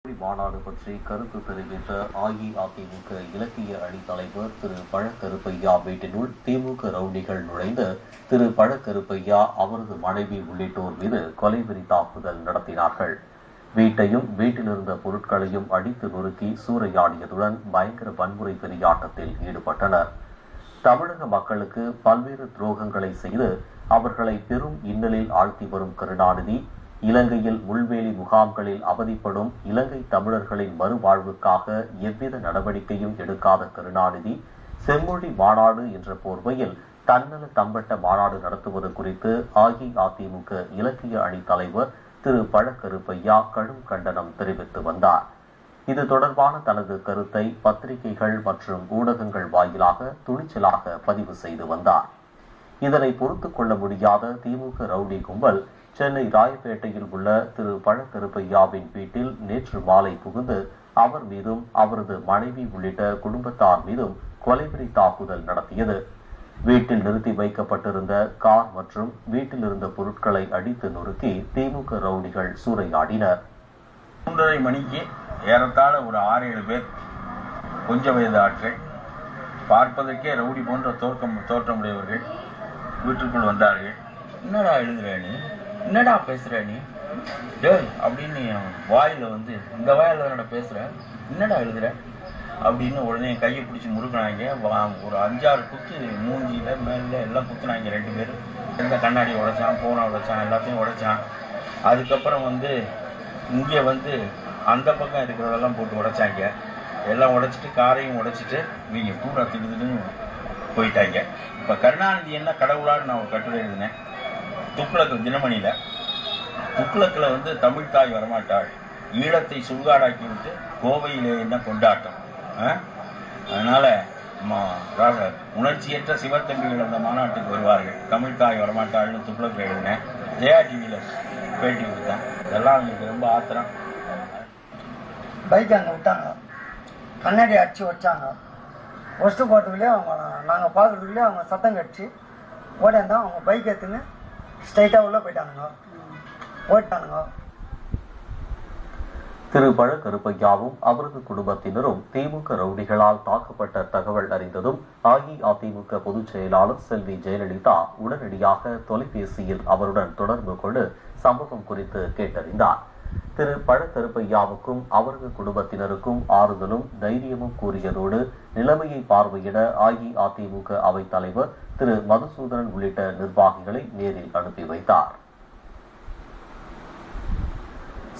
மாநாடு பற்றி கருத்து தெரிவித்த அஇஅதிமுக இலக்கிய அணி தலைவர் திரு பழக்கருப்பையா வீட்டினுள் திமுக ரவுடிகள் நுழைந்து திரு பழக்கருப்பையா அவரது மனைவி உள்ளிட்டோர் மீது கொலைவெறி தாக்குதல் நடத்தினார்கள். வீட்டையும் வீட்டிலிருந்த பொருட்களையும் அடித்து நொறுக்கி சூறையாடியதுடன் பயங்கர வன்முறை வெறியாட்டத்தில் ஈடுபட்டனர். தமிழக மக்களுக்கு பல்வேறு துரோகங்களை செய்து அவர்களை பெரும் இன்னலில் ஆழ்த்தி வரும் கருணாநிதி, இலங்கையில் முள்வேலி முகாம்களில் அவதிப்படும் இலங்கை தமிழர்களின் மறுவாழ்வுக்காக எவ்வித நடவடிக்கையும் எடுக்காத கருணாநிதி, செம்மொழி மாநாடு என்ற போர்வையில் தன்னல தம்பட்ட மாநாடு நடத்துவது குறித்து அஇஅதிமுக இலக்கிய அணி தலைவர் திரு பழக்கருப்பையா கடும் கண்டனம் தெரிவித்து வந்தார். இது தொடர்பான தனது கருத்தை பத்திரிகைகள் மற்றும் ஊடகங்கள் வாயிலாக துணிச்சலாக பதிவு செய்து வந்தார். இதனை பொறுத்துக் கொள்ள முடியாத திமுக ரவுடி கும்பல் சென்னை ராயப்பேட்டையில் உள்ள திரு பழக்கருப்பையாவின் வீட்டில் நேற்று மாலை புகுந்து அவர் மீதும் அவரது மனைவி உள்ளிட்ட குடும்பத்தார் மீதும் கொலைவெறி தாக்குதல் நடத்தியது. வீட்டில் நிறுத்தி வைக்கப்பட்டிருந்த கார் மற்றும் வீட்டில் இருந்த பொருட்களை அடித்து நொறுக்கி திமுக ரவுடிகள் சூறையாடினர். 3:30 மணிக்கு ஏறத்தாழ ஒரு 6-7 பேர் கொஞ்ச வயது ஆட்கள், பார்ப்பதற்கே ரவுடி போன்ற தோற்றமுடையவர்கள் வீட்டுக்குள் வந்தார்கள். என்னடா எழுதுற நீ, என்னடா பேசுற நீ, டேய் அப்படின்னு வாயில வந்து இந்த வாயில என்னடா பேசுற, என்னடா எழுதுற அப்படின்னு உடனே கையை பிடிச்சி முறுக்கினாங்க. ஒரு 5-6 குத்து மூஞ்சியில மேல எல்லாம் குத்துனாங்க. 2 பேர் எந்த கண்ணாடி உடைச்சான், போனை உடைச்சான், எல்லாத்தையும் உடைச்சான். அதுக்கப்புறம் வந்து இங்கே வந்து அந்த பக்கம் இருக்கிறதெல்லாம் போட்டு உடைச்சாங்க. எல்லாம் உடைச்சிட்டு காரையும் உடைச்சிட்டு இவங்க கூட திடுதுன்னு போயிட்டாங்க. இப்போ கருணாநிதி என்ன கடவுளான்னு நான் ஒரு கட்டுரை எழுதினேன் துக்ளக்கு தினமணியில. துக்ளக்கில் வந்து தமிழ் தாய் வரமாட்டாள், ஈழத்தை சுடுகாடாக்கி விட்டு கோவையிலே என்ன கொண்டாட்டம். அதனால உணர்ச்சியற்ற சிவத்தம்பிகள் அந்த மாநாட்டுக்கு வருவார்கள், தமிழ் தாய் வரமாட்டாள்னு துக்ளக்கில் எழுதினேன். ஜெயா டிவியில பேட்டி கொடுத்தேன். இதெல்லாம் அவங்களுக்கு ரொம்ப ஆத்திரம். பைக் அங்கே விட்டாங்க, கண்ணாடி அடிச்சு வச்சாங்க. ஒஸ்ட்டு போட்டதுலேயே அவங்க நாங்கள் பார்க்குறதுக்குள்ளேயே அவங்க சத்தம் கடிச்சு ஓடியாந்தான். அவங்க பைக் எடுத்துன்னு ஸ்ட்ரைட்டாக உள்ளே போயிட்டானுங்க. திரு பழக்கருப்பையாவும் அவரது குடும்பத்தினரும் திமுக ரவுடிகளால் தாக்கப்பட்ட தகவல் அறிந்ததும் அஇஅதிமுக பொதுச் செயலாளர் செல்வி ஜெயலலிதா உடனடியாக தொலைபேசியில் அவருடன் தொடர்பு கொண்டு சம்பவம் குறித்து கேட்டறிந்தார். திரு பழக்கருப்பையாவுக்கும் அவரது குடும்பத்தினருக்கும் ஆறுதலும் தைரியமும் கூறியதோடு நிலைமையை பார்வையிட அஇஅதிமுக அவைத் தலைவர் திரு மதுசூதனன் உள்ளிட்ட நிர்வாகிகளை நேரில் அனுப்பி வைத்தார்.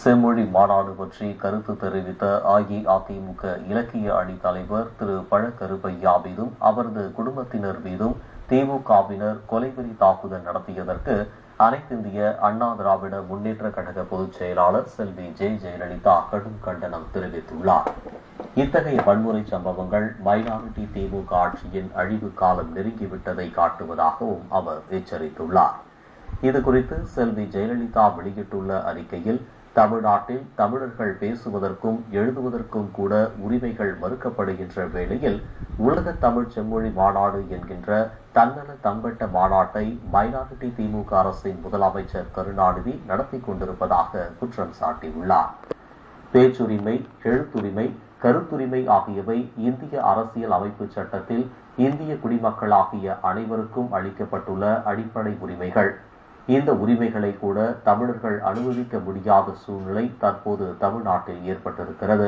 செம்மொழி மாநாடு பற்றி கருத்து தெரிவித்த அஇஅதிமுக இலக்கிய அணி தலைவர் திரு பழக்கருப்பையா மீதும் அவரது குடும்பத்தினர் மீதும் திமுகவினர் கொலைவெறி தாக்குதல் நடத்தியதற்கு அனைத்திந்திய அண்ணா திராவிட முன்னேற்ற கழக பொதுச் செயலாளர் செல்வி ஜெயலலிதா கடும் கண்டனம் தெரிவித்துள்ளார். இத்தகைய வன்முறை சம்பவங்கள் மைனாரிட்டி திமுக ஆட்சியின் அழிவு காலம் நெருங்கிவிட்டதை காட்டுவதாகவும் அவர் எச்சரித்துள்ளார். இதுகுறித்து செல்வி ஜெயலலிதா வெளியிட்டுள்ள அறிக்கையில், தமிழ்நாட்டில் தமிழர்கள் பேசுவதற்கும் எழுதுவதற்கும் கூட உரிமைகள் மறுக்கப்படுகின்ற வேளையில் உலக தமிழ் செம்மொழி மாநாடு என்கின்ற தன்னல தம்பட்ட மாநாட்டை மைனாரிட்டி திமுக அரசின் முதலமைச்சர் கருணாநிதி நடத்தி கொண்டிருப்பதாக குற்றம் சாட்டியுள்ளார். பேச்சுரிமை, எழுத்துரிமை, கருத்துரிமை ஆகியவை இந்திய அரசியல் அமைப்பு சட்டத்தில் இந்திய குடிமக்களாகிய அனைவருக்கும் அளிக்கப்பட்டுள்ள அடிப்படை உரிமைகள். இந்த உரிமைகளை கூட தமிழர்கள் அனுபவிக்க முடியாத சூழ்நிலை தற்போது தமிழ்நாட்டில் ஏற்பட்டிருக்கிறது.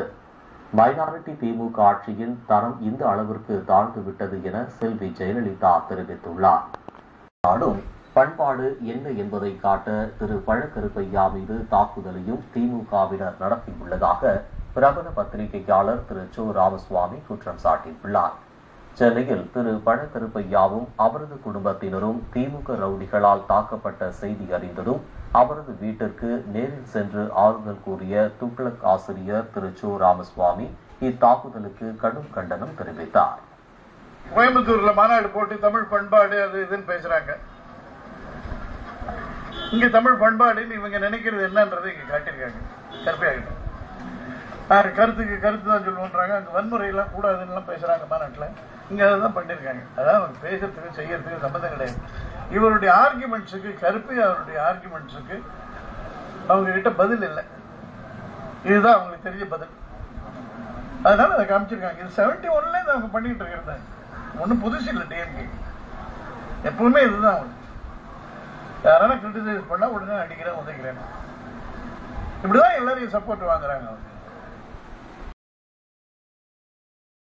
மைனாரிட்டி திமுக ஆட்சியின் தரம் இந்த அளவிற்கு தாழ்ந்துவிட்டது என செல்வி ஜெயலலிதா தெரிவித்துள்ளார். நாடும் பண்பாடு என்ன என்பதை காட்ட திரு பழக்கருப்பையா மீது தாக்குதலையும் திமுகவினர் நடத்தியுள்ளதாக பிரபல பத்திரிகையாளர் திரு சோ ராமசுவாமி குற்றம் சாட்டியுள்ளார். சென்னையில் திரு பழக்கருப்பையாவும் அவரது குடும்பத்தினரும் திமுக ரவுடிகளால் தாக்கப்பட்ட செய்தி அறிந்ததும் அவரது வீட்டிற்கு நேரில் சென்று ஆறுதல் கூறிய துக்ளக் ஆசிரியர் திரு சோ ராமசுவாமி இத்தாக்குதலுக்கு கடும் கண்டனம் தெரிவித்தார். கோயம்புத்தூர்ல மாநாடு போட்டு தமிழ் பண்பாடு அது இதுன்னு பேசுறாங்க. இங்க தமிழ் பண்பாடுன்னு இவங்க நினைக்கிறது என்னன்றது இங்க காட்டியிருக்காங்க. கருப்பையாகிட்ட கருத்துக்கு கருத்து தான் சொல்லுவோன்றாங்க. அங்க வன்முறை எல்லாம் கூடாதுன்னு பேசுறாங்க மாநாட்டுல. இங்க அதான் பண்ணிருக்காங்க. அதான் அவங்க பேசுறதுக்கு செய்யறதுக்கு சம்பந்தம் கிடையாது. இவருடைய ஆர்குமெண்ட்ஸுக்கு, கருப்பை அவருடைய ஆர்குமெண்ட்ஸுக்கு அவங்க கிட்ட பதில் இல்லை. இதுதான் அவங்களுக்கு தெரிஞ்ச பதில். அதனால அதை காமிச்சிருக்காங்க. இது 71ல அவங்க பண்ணிட்டு இருக்கிறாங்க. ஒன்னும் புதுசு இல்லை. டிஎம்கே எப்பவுமே இதுதான். அவங்க யாரான கிரிட்டிசைஸ் பண்ணா உடனே அடிக்கிறேன் உதைக்கிறேன். இப்படிதான் எல்லாரையும் சப்போர்ட் வாங்குறாங்க அவங்க.